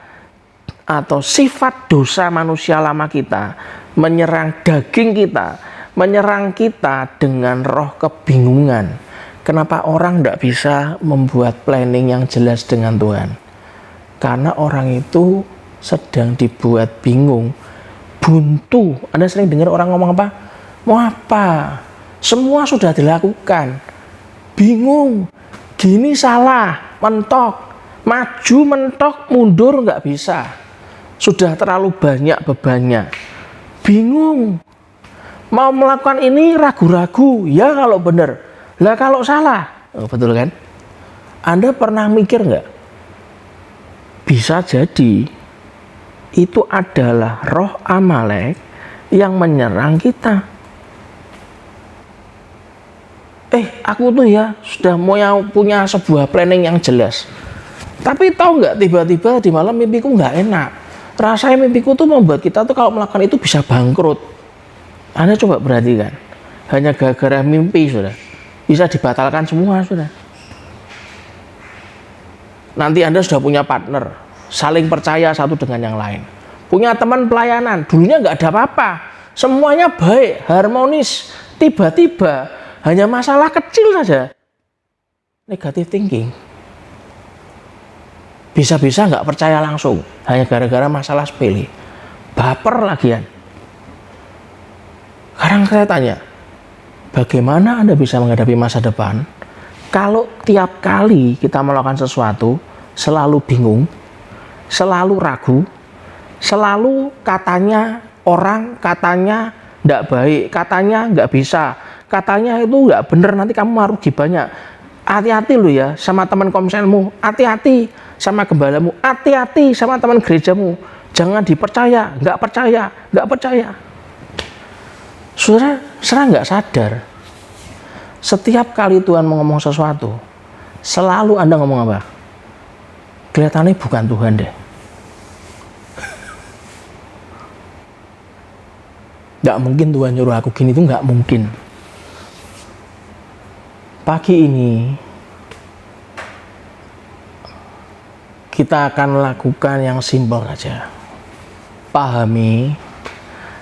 atau sifat dosa manusia lama kita, menyerang daging kita, menyerang kita dengan roh kebingungan. Kenapa orang tidak bisa membuat planning yang jelas dengan Tuhan? Karena orang itu sedang dibuat bingung, buntu. Anda sering dengar orang ngomong apa? Mau apa? Semua sudah dilakukan. Bingung. Gini salah, mentok. Maju mentok, mundur nggak bisa. Sudah terlalu banyak bebannya. Bingung. Mau melakukan ini ragu-ragu, ya kalau benar, lah kalau salah, betul kan? Anda pernah mikir nggak? Bisa jadi itu adalah roh Amalek yang menyerang kita. Aku tuh ya sudah mau punya sebuah planning yang jelas. Tapi tahu nggak, tiba-tiba di malam mimpiku nggak enak. Rasanya mimpiku tuh membuat kita tuh kalau melakukan itu bisa bangkrut. Anda coba perhatikan. Hanya gara-gara mimpi sudah bisa dibatalkan semua sudah. Nanti Anda sudah punya partner, saling percaya satu dengan yang lain. Punya teman pelayanan, dulunya nggak ada apa-apa, semuanya baik, harmonis. Tiba-tiba hanya masalah kecil saja, negative thinking. Bisa-bisa nggak percaya langsung, hanya gara-gara masalah sepele. Baper lagian. Sekarang saya tanya, bagaimana Anda bisa menghadapi masa depan kalau tiap kali kita melakukan sesuatu selalu bingung, selalu ragu, selalu katanya orang, katanya tidak baik, katanya nggak bisa, katanya itu nggak benar, nanti kamu merugi banyak. Hati-hati lu ya sama teman komselmu, hati-hati sama gembalamu, hati-hati sama teman gerejamu. Jangan dipercaya, nggak percaya, nggak percaya. Saudara nggak sadar, setiap kali Tuhan mau ngomong sesuatu, selalu Anda ngomong apa? Kelihatannya bukan Tuhan deh. Nggak mungkin Tuhan nyuruh aku gini, itu nggak mungkin. Pagi ini kita akan lakukan yang simpel saja. Pahami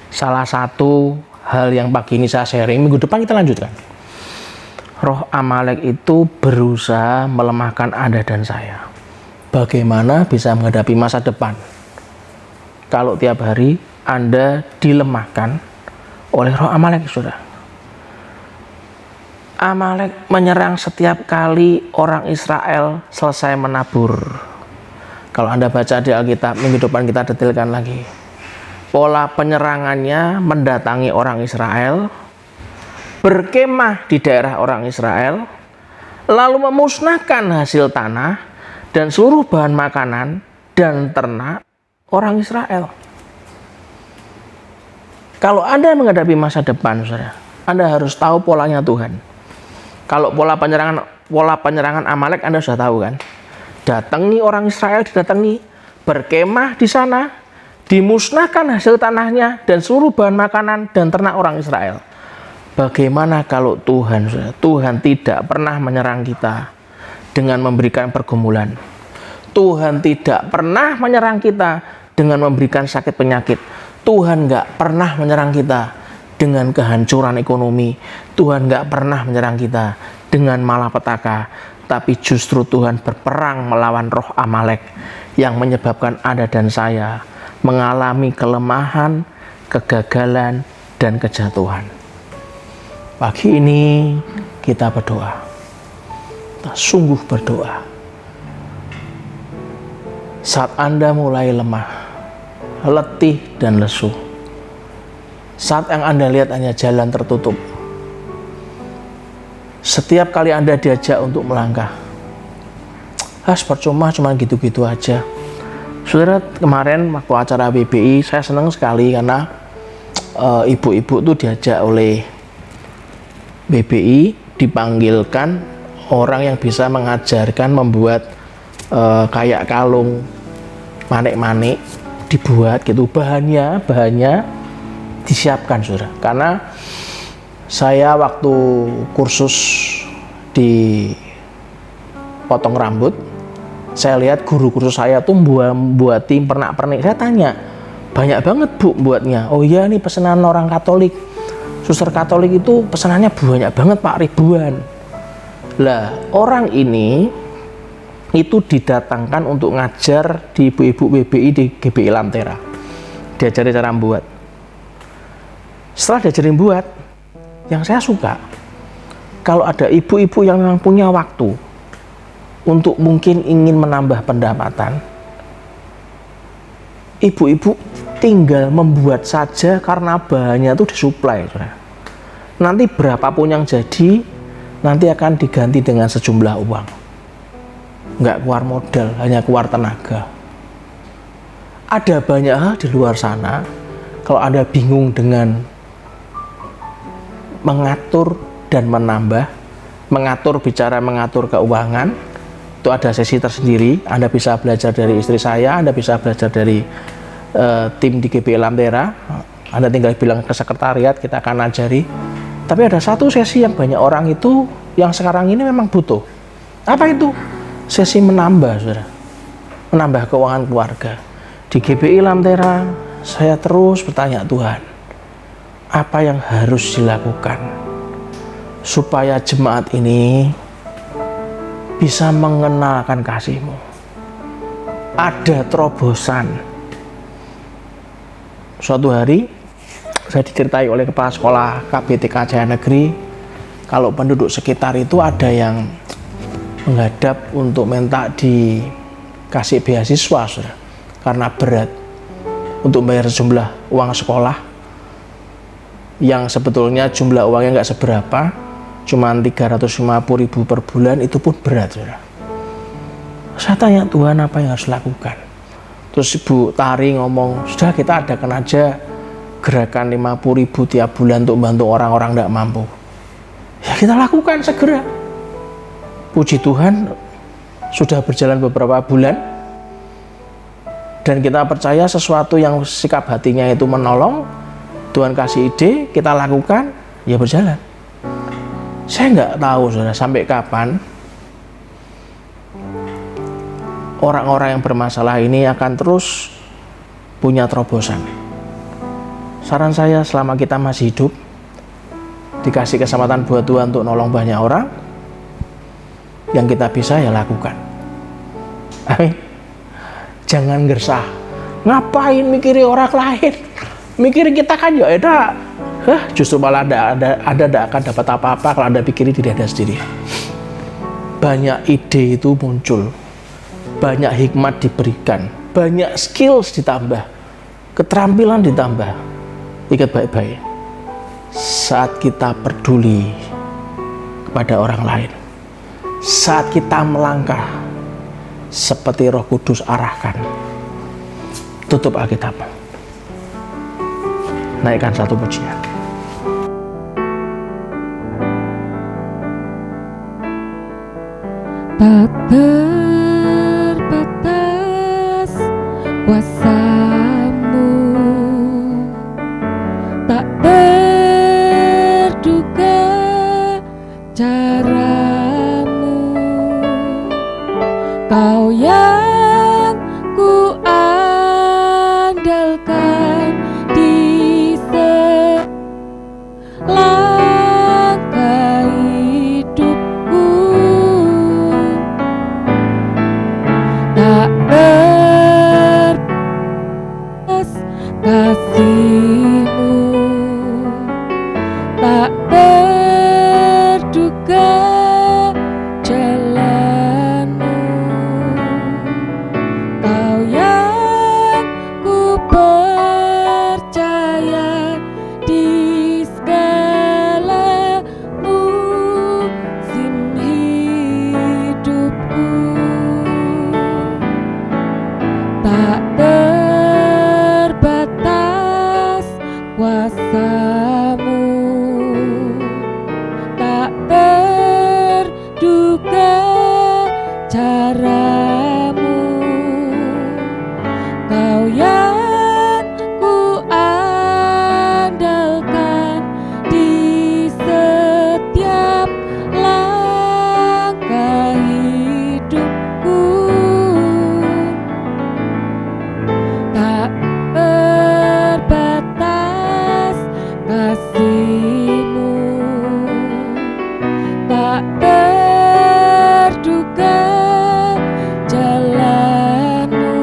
salah satu hal yang pagi ini saya sharing, minggu depan kita lanjutkan. Roh Amalek itu berusaha melemahkan Anda dan saya. Bagaimana bisa menghadapi masa depan kalau tiap hari Anda dilemahkan oleh roh Amalek, saudara? Amalek menyerang setiap kali orang Israel selesai menabur. Kalau Anda baca di Alkitab, minggu depan kita detailkan lagi. Pola penyerangannya mendatangi orang Israel, berkemah di daerah orang Israel, lalu memusnahkan hasil tanah dan seluruh bahan makanan dan ternak orang Israel. Kalau Anda menghadapi masa depan, saudara, Anda harus tahu polanya Tuhan. Kalau pola penyerangan Amalek Anda sudah tahu kan? Datangi orang Israel, didatangi, berkemah di sana, dimusnahkan hasil tanahnya dan seluruh bahan makanan dan ternak orang Israel. Bagaimana kalau Tuhan tidak pernah menyerang kita dengan memberikan pergumulan? Tuhan tidak pernah menyerang kita dengan memberikan sakit penyakit. Tuhan nggak pernah menyerang kita dengan kehancuran ekonomi. Tuhan nggak pernah menyerang kita dengan malapetaka. Tapi justru Tuhan berperang melawan roh Amalek yang menyebabkan Anda dan saya mengalami kelemahan, kegagalan, dan kejatuhan. Pagi ini kita berdoa. Kita sungguh berdoa. Saat Anda mulai lemah, letih, dan lesu, saat yang Anda lihat hanya jalan tertutup, setiap kali Anda diajak untuk melangkah, percuma, cuma gitu-gitu aja. Saudara, kemarin waktu acara BBI, saya senang sekali karena ibu-ibu tuh diajak oleh BBI, dipanggilkan orang yang bisa mengajarkan membuat kayak kalung manik-manik, dibuat gitu, bahannya disiapkan, saudara. Karena saya waktu kursus di potong rambut, saya lihat guru kursus saya tuh buat tim pernak-pernik. Saya tanya, banyak banget Bu buatnya. Oh iya, nih pesanan orang Katolik. Suster Katolik itu pesanannya banyak banget Pak, ribuan. Lah, orang ini itu didatangkan untuk ngajar di ibu-ibu BBI di GBI Lantera. Diajari cara membuat. Setelah diajarin buat, yang saya suka, kalau ada ibu-ibu yang memang punya waktu untuk mungkin ingin menambah pendapatan, ibu-ibu tinggal membuat saja karena bahannya itu disuplai. Nanti berapapun yang jadi, nanti akan diganti dengan sejumlah uang. Nggak keluar modal, hanya keluar tenaga. Ada banyak hal di luar sana, kalau Anda bingung dengan mengatur dan menambah, mengatur keuangan, itu ada sesi tersendiri. Anda bisa belajar dari istri saya, Anda bisa belajar dari tim di GBI Lantera. Anda tinggal bilang ke sekretariat, kita akan ajari. Tapi ada satu sesi yang banyak orang itu yang sekarang ini memang butuh. Apa itu? Sesi menambah, saudara. Menambah keuangan keluarga. Di GBI Lantera, saya terus bertanya, Tuhan, apa yang harus dilakukan supaya jemaat ini bisa mengenalkan kasih-Mu? Ada terobosan. Suatu hari, saya diceritai oleh kepala sekolah KBTK Jaya Negeri, kalau penduduk sekitar itu ada yang menghadap untuk minta dikasih beasiswa, saudara, karena berat untuk bayar sejumlah uang sekolah yang sebetulnya jumlah uangnya nggak seberapa, cuma 350.000 per bulan, itu pun berat, saudara. Saya tanya, Tuhan, apa yang harus dilakukan? Terus Ibu Tari ngomong, sudah, kita adakan aja gerakan 50.000 tiap bulan untuk bantu orang-orang tidak mampu. Ya, kita lakukan segera. Puji Tuhan, sudah berjalan beberapa bulan, dan kita percaya sesuatu yang sikap hatinya itu menolong, Tuhan kasih ide, kita lakukan, ya berjalan. Saya nggak tahu, saudara, sampai kapan orang-orang yang bermasalah ini akan terus punya terobosan. Saran saya, selama kita masih hidup, dikasih kesempatan buat Tuhan untuk nolong banyak orang, yang kita bisa ya lakukan. Amin. Jangan gersah. Ngapain mikirin orang lain? Mikirin kita kan ya ada. Justru malah ada akan dapat apa-apa kalau Anda pikirin diri Anda sendiri. Banyak ide itu muncul, banyak hikmat diberikan, banyak skills ditambah, keterampilan ditambah. Ingat baik-baik, saat kita peduli kepada orang lain, saat kita melangkah seperti Roh Kudus arahkan, tutup Alkitab, naikkan satu pujian. Tak terbatas kuasa-Mu, tak terduga cara-Mu. Kau yang ku andalkan di selangkah hidupku, tak terbatas kasih-Mu, tak terduga jalan-Mu. Kau yang ku percaya di segala musim hidupku, tak terbatas kuasa-Mu, tak terduga cara-Mu. Kau yang ku andalkan di setiap langkah hidupku, tak terbatas kasih-Mu, tak terduga jalan-Mu.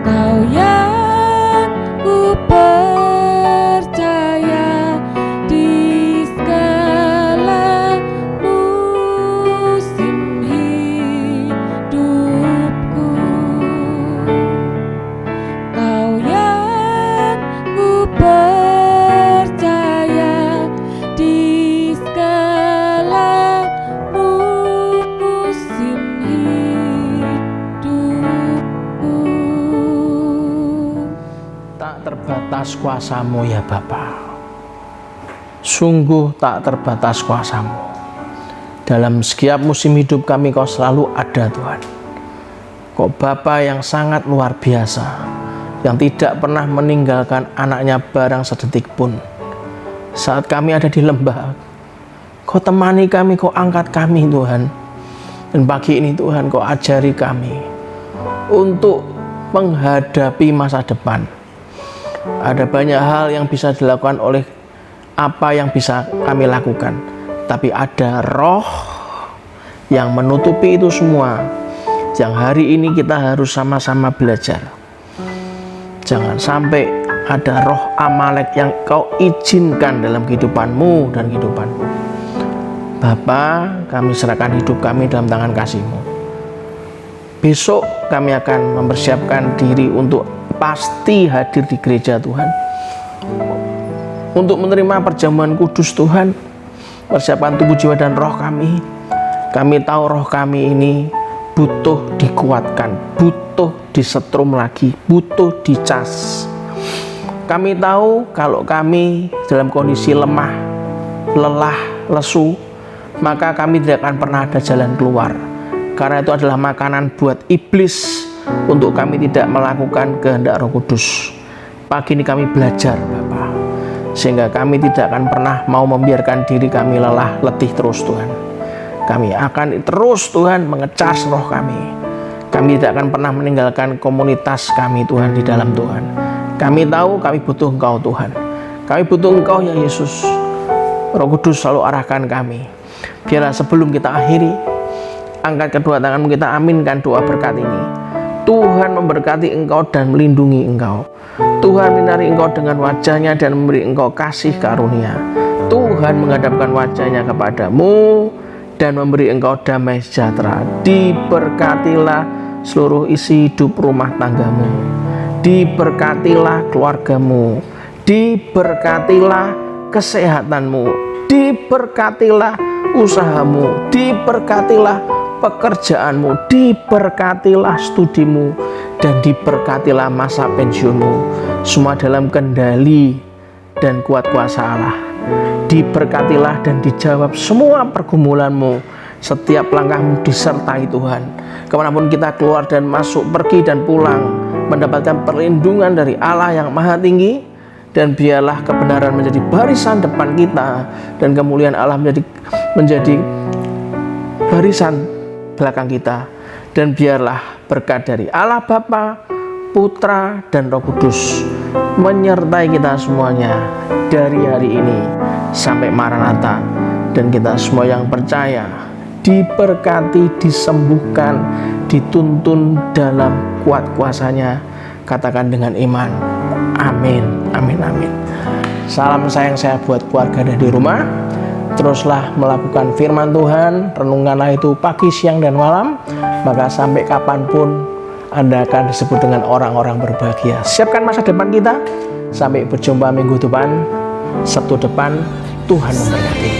Kau yang ku percaya di segala musim hidupku, kau yang ku percaya terbatas kuasa-Mu ya Bapa. Sungguh tak terbatas kuasa-Mu. Dalam setiap musim hidup kami Kau selalu ada Tuhan. Kau Bapa yang sangat luar biasa, yang tidak pernah meninggalkan anaknya barang sedetik pun. Saat kami ada di lembah, Kau temani kami, Kau angkat kami Tuhan. Dan pagi ini Tuhan Kau ajari kami untuk menghadapi masa depan. Ada banyak hal yang bisa dilakukan oleh apa yang bisa kami lakukan, tapi ada roh yang menutupi itu semua, yang hari ini kita harus sama-sama belajar. Jangan sampai ada roh Amalek yang Kau izinkan dalam kehidupan-Mu dan kehidupan-Mu. Bapa, kami serahkan hidup kami dalam tangan kasih-Mu. Besok kami akan mempersiapkan diri untuk pasti hadir di gereja Tuhan, untuk menerima perjamuan kudus Tuhan. Persiapan tubuh, jiwa, dan roh kami. Kami tahu roh kami ini butuh dikuatkan, butuh disetrum lagi, butuh dicas. Kami tahu kalau kami dalam kondisi lemah, lelah, lesu, maka kami tidak akan pernah ada jalan keluar. Karena itu adalah makanan buat iblis untuk kami tidak melakukan kehendak Roh Kudus. Pagi ini kami belajar Bapa, sehingga kami tidak akan pernah mau membiarkan diri kami lelah, letih terus Tuhan. Kami akan terus Tuhan mengecas roh kami. Kami tidak akan pernah meninggalkan komunitas kami Tuhan di dalam Tuhan. Kami tahu kami butuh Engkau Tuhan. Kami butuh Engkau ya Yesus. Roh Kudus selalu arahkan kami. Biarlah sebelum kita akhiri, angkat kedua tanganmu, kita aminkan doa berkat ini. Tuhan memberkati engkau dan melindungi engkau. Tuhan menyinari engkau dengan wajahnya dan memberi engkau kasih karunia. Tuhan menghadapkan wajahnya kepadamu dan memberi engkau damai sejahtera. Diberkatilah seluruh isi hidup rumah tanggamu. Diberkatilah keluargamu. Diberkatilah kesehatanmu. Diberkatilah usahamu. Diberkatilah pekerjaanmu. Diberkatilah studimu. Dan diberkatilah masa pensiunmu. Semua dalam kendali dan kuat kuasa Allah. Diberkatilah dan dijawab semua pergumulanmu. Setiap langkahmu disertai Tuhan. Kemanapun kita keluar dan masuk, pergi dan pulang, mendapatkan perlindungan dari Allah yang maha tinggi. Dan biarlah kebenaran menjadi barisan depan kita, dan kemuliaan Allah menjadi barisan belakang kita. Dan biarlah berkat dari Allah Bapa, Putra, dan Roh Kudus menyertai kita semuanya dari hari ini sampai Maranatha. Dan kita semua yang percaya diberkati, disembuhkan, dituntun dalam kuat kuasanya. Katakan dengan iman, amin, amin, amin. Salam sayang saya buat keluarga dan di rumah. Teruslah melakukan firman Tuhan, renungkanlah itu pagi, siang, dan malam. Maka sampai kapanpun Anda akan disebut dengan orang-orang berbahagia. Siapkan masa depan kita. Sampai berjumpa minggu depan, Sabtu depan. Tuhan memberkati.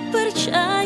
Percaya